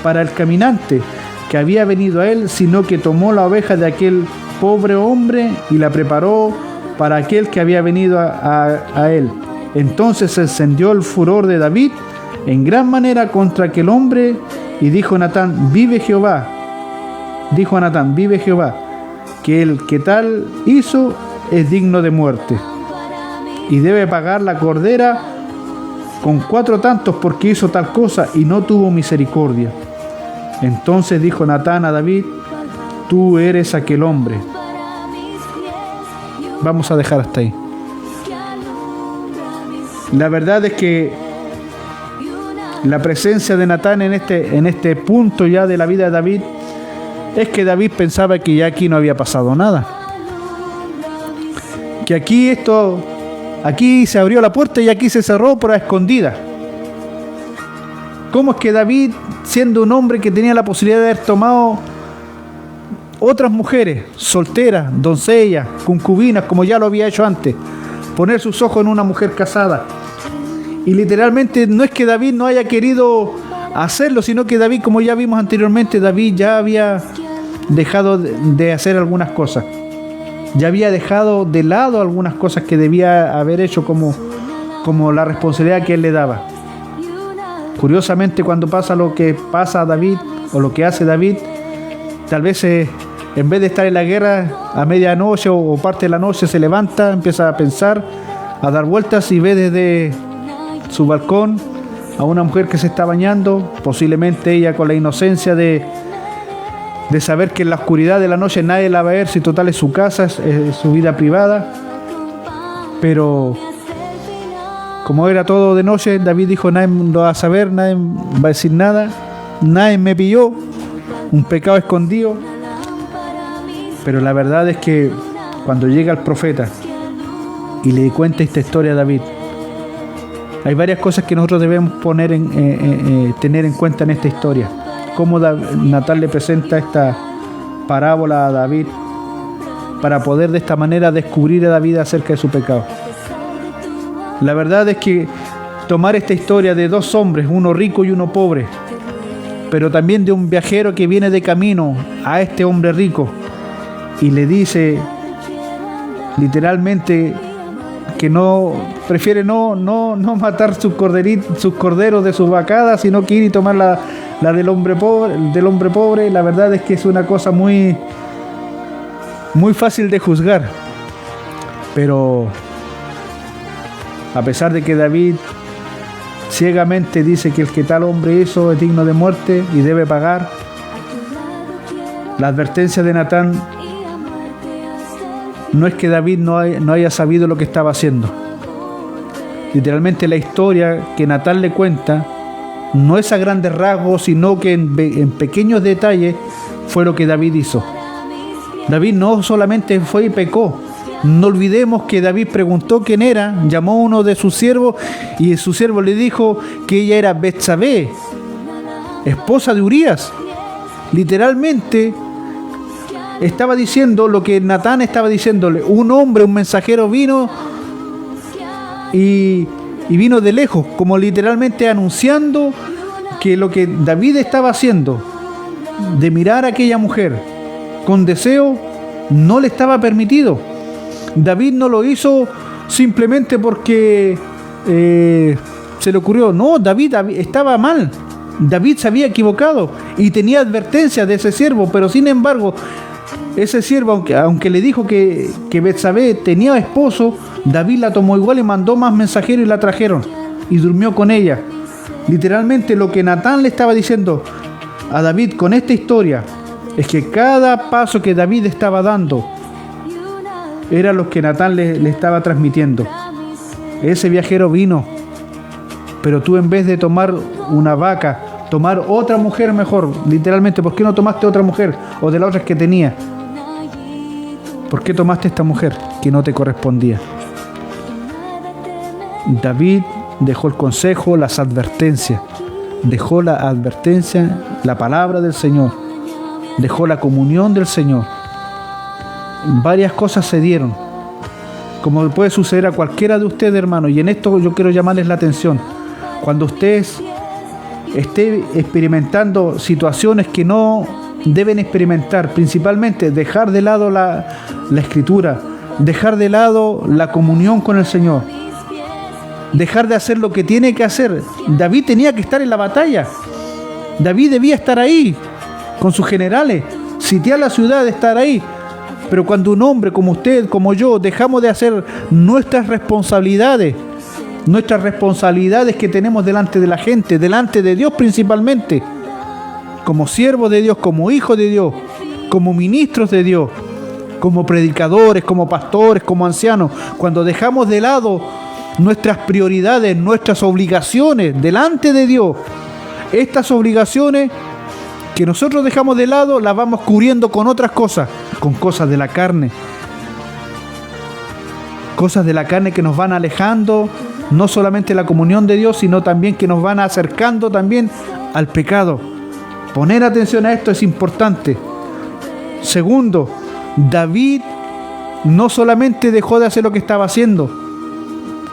para el caminante que había venido a él, sino que tomó la oveja de aquel pobre hombre y la preparó para aquel que había venido a él. Entonces se encendió el furor de David en gran manera contra aquel hombre, y dijo Natán: vive Jehová. Dijo a Natán: vive Jehová, que el que tal hizo es digno de muerte, y debe pagar la cordera con 4 tantos, porque hizo tal cosa y no tuvo misericordia. Entonces dijo Natán a David: tú eres aquel hombre. Vamos a dejar hasta ahí. La verdad es que la presencia de Natán en este punto ya de la vida de David es que David pensaba que ya aquí no había pasado nada, que aquí se abrió la puerta y aquí se cerró por a escondida. ¿Cómo es que David, siendo un hombre que tenía la posibilidad de haber tomado otras mujeres, solteras, doncellas, concubinas, como ya lo había hecho antes, poner sus ojos en una mujer casada? Y literalmente no es que David no haya querido hacerlo, sino que David, como ya vimos anteriormente, David ya había dejado de hacer algunas cosas. Ya había dejado de lado algunas cosas que debía haber hecho como la responsabilidad que él le daba. Curiosamente, cuando pasa lo que pasa a David, o lo que hace David, tal vez en vez de estar en la guerra a medianoche o parte de la noche, se levanta, empieza a pensar, a dar vueltas, y ve desde su balcón a una mujer que se está bañando, posiblemente ella con la inocencia de saber que en la oscuridad de la noche nadie la va a ver, si total es su casa, es su vida privada. Pero como era todo de noche, David dijo: nadie lo va a saber, nadie va a decir nada, nadie me pilló, un pecado escondido. Pero la verdad es que cuando llega el profeta y le cuenta esta historia a David, hay varias cosas que nosotros debemos tener en cuenta en esta historia. Cómo Natán le presenta esta parábola a David para poder de esta manera descubrir a David acerca de su pecado. La verdad es que tomar esta historia de dos hombres, uno rico y uno pobre, pero también de un viajero que viene de camino a este hombre rico y le dice literalmente que prefiere no matar sus corderos de sus vacadas, sino que ir y tomar la del hombre pobre. La verdad es que es una cosa muy, muy fácil de juzgar. Pero a pesar de que David ciegamente dice que el que tal hombre hizo es digno de muerte y debe pagar, la advertencia de Natán no es que David no haya sabido lo que estaba haciendo. Literalmente la historia que Natán le cuenta no es a grandes rasgos, sino que en pequeños detalles fue lo que David hizo. David no solamente fue y pecó. No olvidemos que David preguntó quién era, llamó a uno de sus siervos y su siervo le dijo que ella era Betsabé, esposa de Urías. Literalmente estaba diciendo lo que Natán estaba diciéndole. Un hombre, un mensajero vino y vino de lejos, como literalmente anunciando que lo que David estaba haciendo, de mirar a aquella mujer con deseo, no le estaba permitido. David no lo hizo simplemente porque se le ocurrió. No, David estaba mal. David se había equivocado y tenía advertencia de ese siervo, pero sin embargo, ese siervo, aunque le dijo que Betsabé tenía esposo, David la tomó igual y mandó más mensajeros y la trajeron y durmió con ella. Literalmente lo que Natán le estaba diciendo a David con esta historia es que cada paso que David estaba dando era lo que Natán le estaba transmitiendo. Ese viajero vino, pero tú en vez de tomar una vaca, tomar otra mujer mejor, literalmente, ¿por qué no tomaste otra mujer o de las otras que tenía? ¿Por qué tomaste esta mujer que no te correspondía? David dejó el consejo, las advertencias, dejó la advertencia, la palabra del Señor, dejó la comunión del Señor. Varias cosas se dieron, como puede suceder a cualquiera de ustedes, hermanos, y en esto yo quiero llamarles la atención. Cuando ustedes estén experimentando situaciones que no deben experimentar, principalmente dejar de lado la Escritura, dejar de lado la comunión con el Señor, dejar de hacer lo que tiene que hacer. David tenía que estar en la batalla, David debía estar ahí con sus generales, sitiar la ciudad, estar ahí. Pero cuando un hombre como usted, como yo, dejamos de hacer nuestras responsabilidades que tenemos delante de la gente, delante de Dios principalmente, como siervos de Dios, como hijos de Dios, como ministros de Dios, como predicadores, como pastores, como ancianos, cuando dejamos de lado nuestras prioridades, nuestras obligaciones delante de Dios, estas obligaciones que nosotros dejamos de lado, las vamos cubriendo con otras cosas, con cosas de la carne. Cosas de la carne que nos van alejando, no solamente la comunión de Dios, sino también que nos van acercando también al pecado. Poner atención a esto es importante. Segundo, David no solamente dejó de hacer lo que estaba haciendo,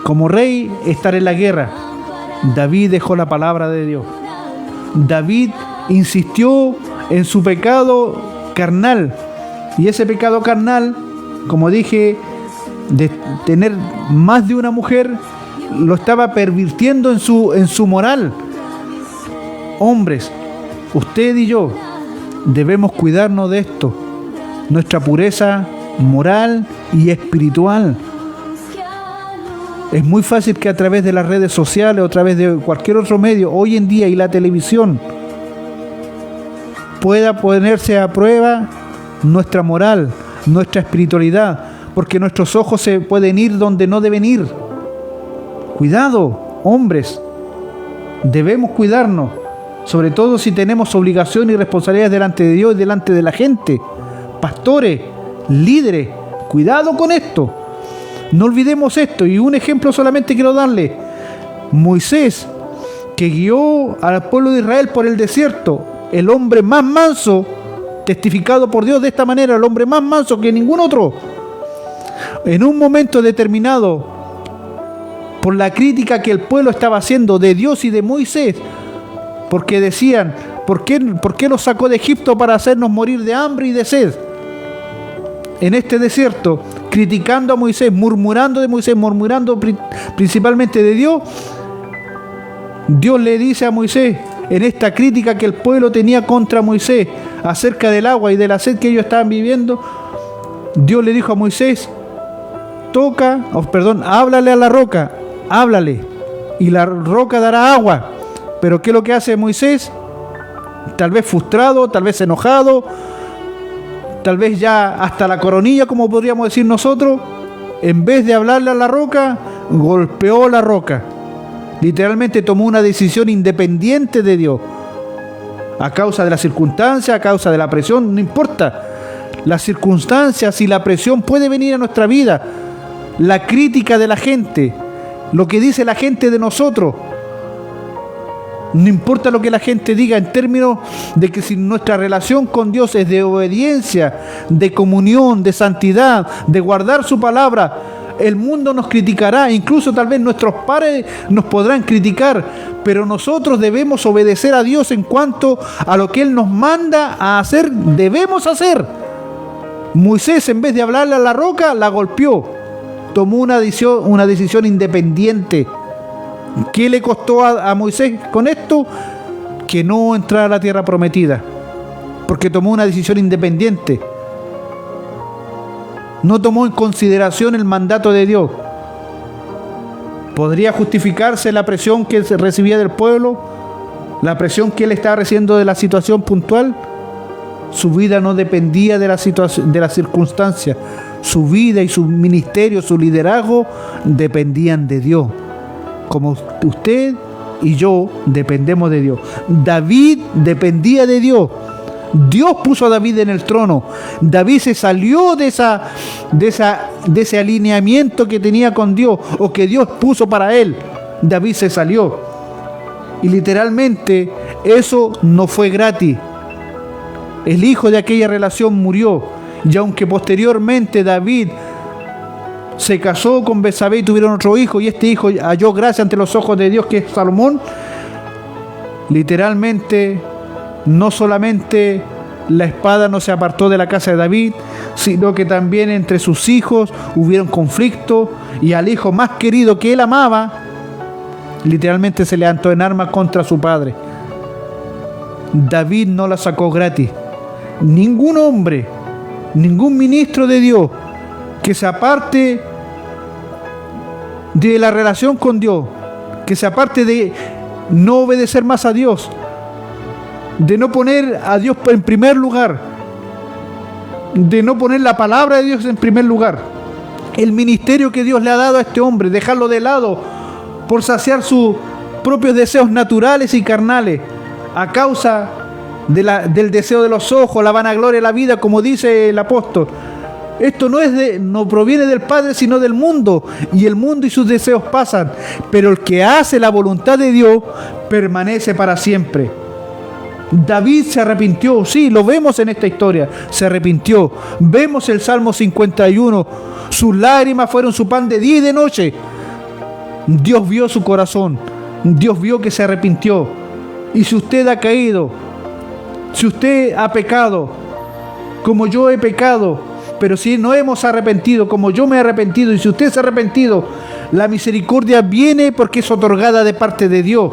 como rey, estar en la guerra. David dejó la palabra de Dios. David insistió en su pecado carnal. Y ese pecado carnal, como dije, de tener más de una mujer, lo estaba pervirtiendo en su moral. Hombres, usted y yo debemos cuidarnos de esto, nuestra pureza moral y espiritual. Es muy fácil que a través de las redes sociales o a través de cualquier otro medio, hoy en día, y la televisión, pueda ponerse a prueba nuestra moral, nuestra espiritualidad, porque nuestros ojos se pueden ir donde no deben ir. Cuidado, hombres, debemos cuidarnos, sobre todo si tenemos obligaciones y responsabilidades delante de Dios y delante de la gente. Pastores, líderes, cuidado con esto. No olvidemos esto, y un ejemplo solamente quiero darle. Moisés, que guió al pueblo de Israel por el desierto, el hombre más manso, testificado por Dios de esta manera, el hombre más manso que ningún otro, en un momento determinado, por la crítica que el pueblo estaba haciendo de Dios y de Moisés, porque decían, ¿por qué nos sacó de Egipto para hacernos morir de hambre y de sed? En este desierto, criticando a Moisés, murmurando de Moisés, murmurando principalmente de Dios, Dios le dice a Moisés, en esta crítica que el pueblo tenía contra Moisés acerca del agua y de la sed que ellos estaban viviendo, Dios le dijo a Moisés, háblale a la roca, háblale, y la roca dará agua. Pero ¿qué es lo que hace Moisés? Tal vez frustrado, tal vez enojado, tal vez ya hasta la coronilla, como podríamos decir nosotros, en vez de hablarle a la roca, golpeó la roca. Literalmente tomó una decisión independiente de Dios. A causa de la circunstancia, a causa de la presión, no importa. Las circunstancias y la presión puede venir a nuestra vida. La crítica de la gente, lo que dice la gente de nosotros. No importa lo que la gente diga en términos de que si nuestra relación con Dios es de obediencia, de comunión, de santidad, de guardar su palabra, el mundo nos criticará, incluso tal vez nuestros padres nos podrán criticar, pero nosotros debemos obedecer a Dios en cuanto a lo que Él nos manda a hacer, debemos hacer. Moisés, en vez de hablarle a la roca, la golpeó, tomó una decisión independiente. ¿Qué le costó a Moisés con esto? Que no entrara a la tierra prometida, porque tomó una decisión independiente. No tomó en consideración el mandato de Dios. ¿Podría justificarse la presión que se recibía del pueblo? ¿La presión que él estaba recibiendo de la situación puntual? Su vida no dependía de la situación, de las circunstancias. su vida y su ministerio, su liderazgo, dependían de Dios. Como usted y yo dependemos de Dios. David dependía de Dios. Dios puso a David en el trono. David se salió de ese alineamiento que tenía con Dios, o que Dios puso para él. David se salió. Y literalmente eso no fue gratis. El hijo de aquella relación murió. Y aunque posteriormente David se casó con Betsabé y tuvieron otro hijo, y este hijo halló gracia ante los ojos de Dios, que es Salomón, literalmente no solamente la espada no se apartó de la casa de David, sino que también entre sus hijos hubieron conflictos, y al hijo más querido que él amaba, literalmente se levantó en armas contra su padre. David no la sacó gratis. Ningún hombre, ningún ministro de Dios que se aparte de la relación con Dios, que se aparte de no obedecer más a Dios, de no poner a Dios en primer lugar, de no poner la palabra de Dios en primer lugar, el ministerio que Dios le ha dado a este hombre, dejarlo de lado por saciar sus propios deseos naturales y carnales, a causa del deseo de los ojos, la vanagloria de la vida, como dice el apóstol. Esto no proviene del Padre, sino del mundo, y el mundo y sus deseos pasan, pero el que hace la voluntad de Dios permanece para siempre. David se arrepintió, sí, lo vemos en esta historia, se arrepintió. Vemos el Salmo 51, sus lágrimas fueron su pan de día y de noche. Dios vio su corazón, Dios vio que se arrepintió. Y si usted ha caído, si usted ha pecado, como yo he pecado, pero si no hemos arrepentido, como yo me he arrepentido, y si usted se ha arrepentido, la misericordia viene porque es otorgada de parte de Dios.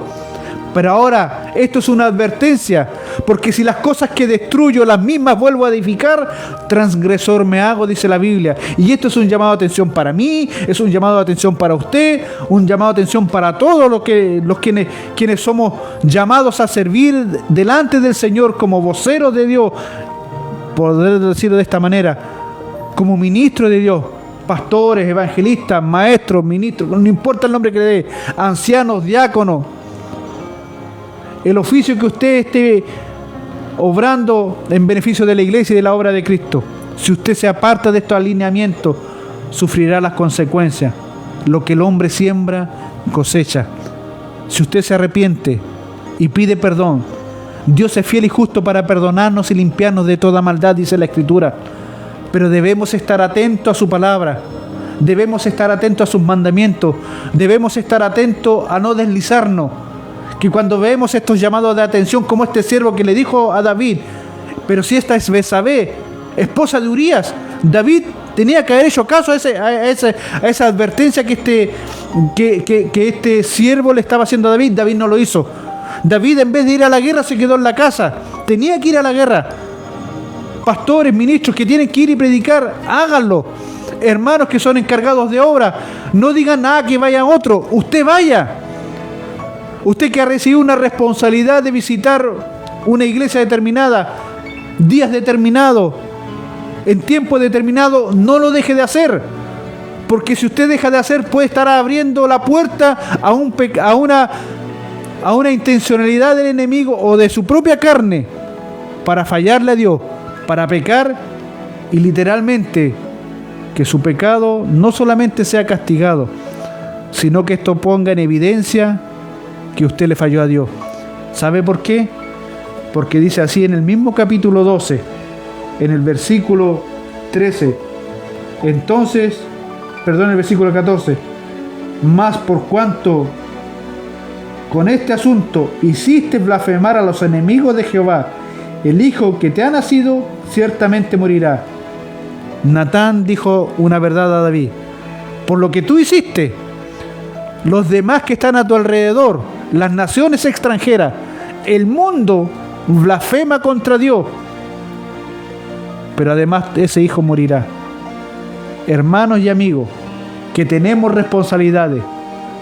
Pero ahora, esto es una advertencia, porque si las cosas que destruyo, las mismas vuelvo a edificar, transgresor me hago, dice la Biblia. Y esto es un llamado de atención para mí, es un llamado de atención para usted, un llamado de atención para todos quienes somos llamados a servir delante del Señor como voceros de Dios, poder decirlo de esta manera, como ministros de Dios, pastores, evangelistas, maestros, ministros, no importa el nombre que le dé, ancianos, diáconos. El oficio que usted esté obrando en beneficio de la iglesia y de la obra de Cristo, si usted se aparta de estos alineamientos, sufrirá las consecuencias. Lo que el hombre siembra, cosecha. Si usted se arrepiente y pide perdón, Dios es fiel y justo para perdonarnos y limpiarnos de toda maldad, dice la Escritura. Pero debemos estar atentos a su palabra, debemos estar atentos a sus mandamientos, debemos estar atentos a no deslizarnos. Que cuando vemos estos llamados de atención, como este siervo que le dijo a David, pero si esta es Betsabé, esposa de Urías, David tenía que haber hecho caso a esa advertencia que este siervo le estaba haciendo a David. David no lo hizo. David, en vez de ir a la guerra, se quedó en la casa. Tenía que ir a la guerra. Pastores, ministros que tienen que ir y predicar, háganlo. Hermanos que son encargados de obra, no digan nada que vaya otro, usted vaya. Usted que ha recibido una responsabilidad de visitar una iglesia determinada, días determinados, en tiempo determinado, no lo deje de hacer. Porque si usted deja de hacer, puede estar abriendo la puerta a una intencionalidad del enemigo o de su propia carne para fallarle a Dios, para pecar, y literalmente que su pecado no solamente sea castigado, sino que esto ponga en evidencia que usted le falló a Dios. ¿Sabe por qué? Porque dice así en el mismo capítulo 12, en el versículo 13, el versículo 14, mas por cuanto con este asunto hiciste blasfemar a los enemigos de Jehová, el hijo que te ha nacido ciertamente morirá. Natán dijo una verdad a David: por lo que tú hiciste, los demás que están a tu alrededor, las naciones extranjeras, el mundo blasfema contra Dios, pero además ese hijo morirá. Hermanos y amigos, que tenemos responsabilidades.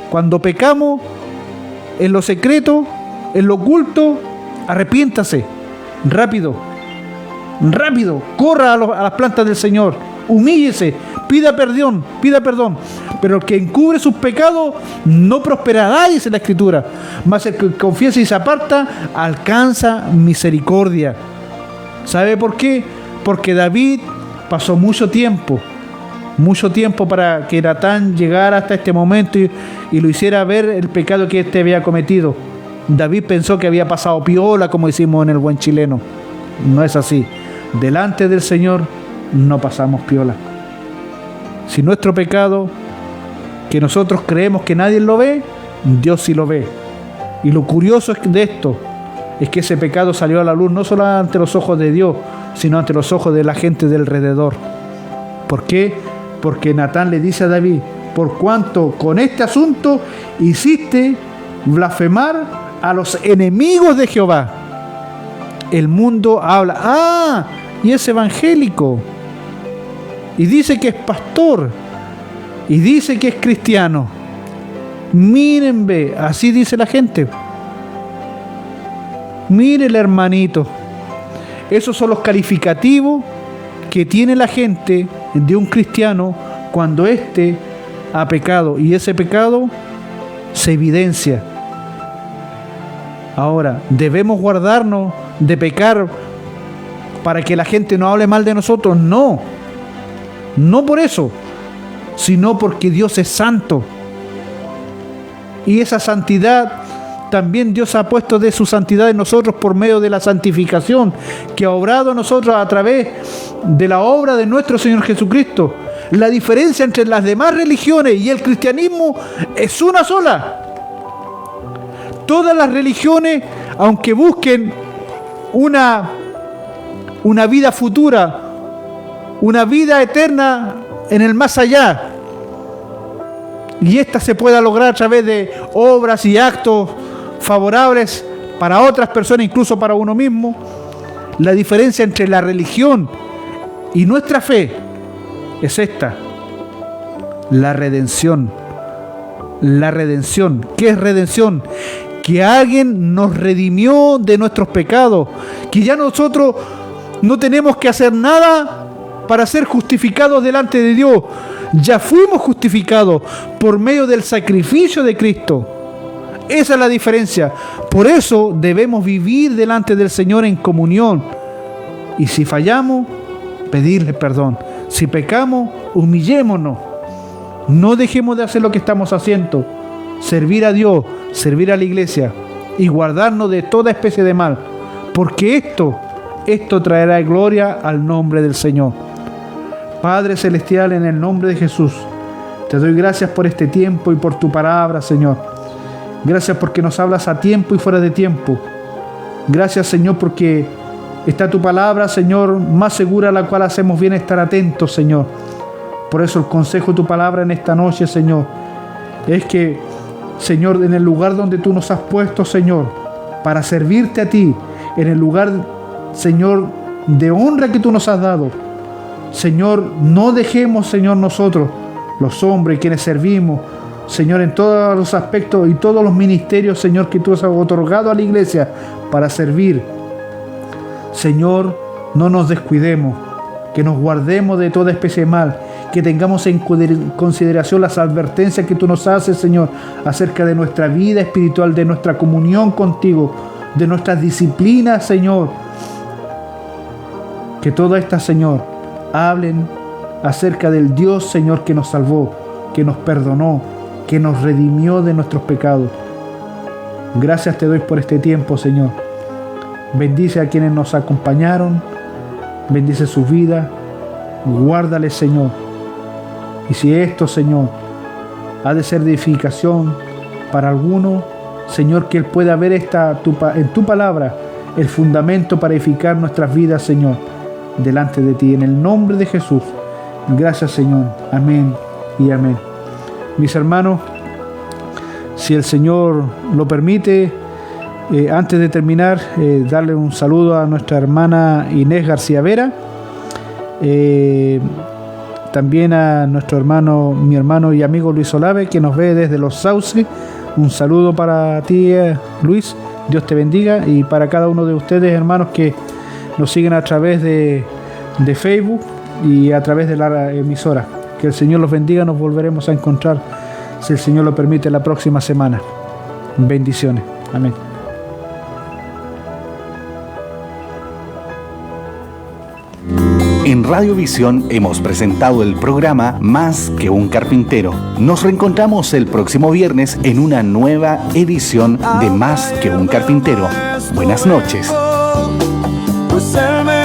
Cuando pecamos, en lo secreto, en lo oculto, arrepiéntase, rápido, corra a las plantas del Señor, humíllese, pida perdón. Pero el que encubre sus pecados no prosperará, dice la Escritura. Mas el que confiesa y se aparta alcanza misericordia. ¿Sabe por qué? Porque David pasó mucho tiempo para que Natán llegara hasta este momento y lo hiciera ver el pecado que éste había cometido. David pensó que había pasado piola, como decimos en el buen chileno. No es así. Delante del Señor no pasamos piola. Si nuestro pecado, que nosotros creemos que nadie lo ve, Dios sí lo ve. Y lo curioso de esto es que ese pecado salió a la luz no solo ante los ojos de Dios, sino ante los ojos de la gente del alrededor. ¿Por qué? Porque Natán le dice a David: por cuanto con este asunto hiciste blasfemar a los enemigos de Jehová. El mundo habla, y es evangélico, y dice que es pastor, y dice que es cristiano. Miren, ve, así dice la gente. Mire el hermanito. Esos son los calificativos que tiene la gente de un cristiano cuando éste ha pecado, y ese pecado se evidencia. Ahora, ¿debemos guardarnos de pecar para que la gente no hable mal de nosotros? No por eso, sino porque Dios es santo, y esa santidad también Dios ha puesto de su santidad en nosotros por medio de la santificación que ha obrado en nosotros a través de la obra de nuestro Señor Jesucristo. La diferencia entre las demás religiones y el cristianismo es una sola. Todas las religiones, aunque busquen una vida futura, una vida eterna en el más allá, y esta se pueda lograr a través de obras y actos favorables para otras personas, incluso para uno mismo, la diferencia entre la religión y nuestra fe es esta: la redención. La redención. ¿Qué es redención? Que alguien nos redimió de nuestros pecados, que ya nosotros no tenemos que hacer nada para ser justificados delante de Dios. Ya fuimos justificados por medio del sacrificio de Cristo. Esa es la diferencia. Por eso debemos vivir delante del Señor en comunión. Y si fallamos, pedirle perdón. Si pecamos, humillémonos. No dejemos de hacer lo que estamos haciendo. Servir a Dios, servir a la iglesia y guardarnos de toda especie de mal. Porque esto traerá gloria al nombre del Señor. Padre Celestial, en el nombre de Jesús, te doy gracias por este tiempo y por tu palabra, Señor. Gracias porque nos hablas a tiempo y fuera de tiempo. Gracias, Señor, porque está tu palabra, Señor, más segura, a la cual hacemos bien estar atentos, Señor. Por eso el consejo de tu palabra en esta noche, Señor, es que, Señor, en el lugar donde tú nos has puesto, Señor, para servirte a ti, en el lugar, Señor, de honra que tú nos has dado, Señor, no dejemos, Señor, nosotros, los hombres quienes servimos, Señor, en todos los aspectos y todos los ministerios, Señor, que tú has otorgado a la iglesia para servir. Señor, no nos descuidemos, que nos guardemos de toda especie de mal, que tengamos en consideración las advertencias que tú nos haces, Señor, acerca de nuestra vida espiritual, de nuestra comunión contigo, de nuestras disciplinas, Señor. Que todas estas, Señor, hablen acerca del Dios, Señor, que nos salvó, que nos perdonó, que nos redimió de nuestros pecados. Gracias te doy por este tiempo, Señor. Bendice a quienes nos acompañaron, bendice su vida, guárdales, Señor. Y si esto, Señor, ha de ser de edificación para alguno, Señor, que Él pueda ver en tu palabra el fundamento para edificar nuestras vidas, Señor, delante de ti. En el nombre de Jesús. Gracias, Señor. Amén y amén. Mis hermanos, si el Señor lo permite, antes de terminar, darle un saludo a nuestra hermana Inés García Vera, también a nuestro hermano, mi hermano y amigo Luis Olave, que nos ve desde Los Sauces. Un saludo para ti, Luis, Dios te bendiga, y para cada uno de ustedes, hermanos, que nos siguen a través de Facebook, y a través de la emisora. Que el Señor los bendiga, nos volveremos a encontrar, si el Señor lo permite, la próxima semana. Bendiciones. Amén. En Radiovisión hemos presentado el programa Más que un carpintero. Nos reencontramos el próximo viernes en una nueva edición de Más que un carpintero. Buenas noches. Pues Él me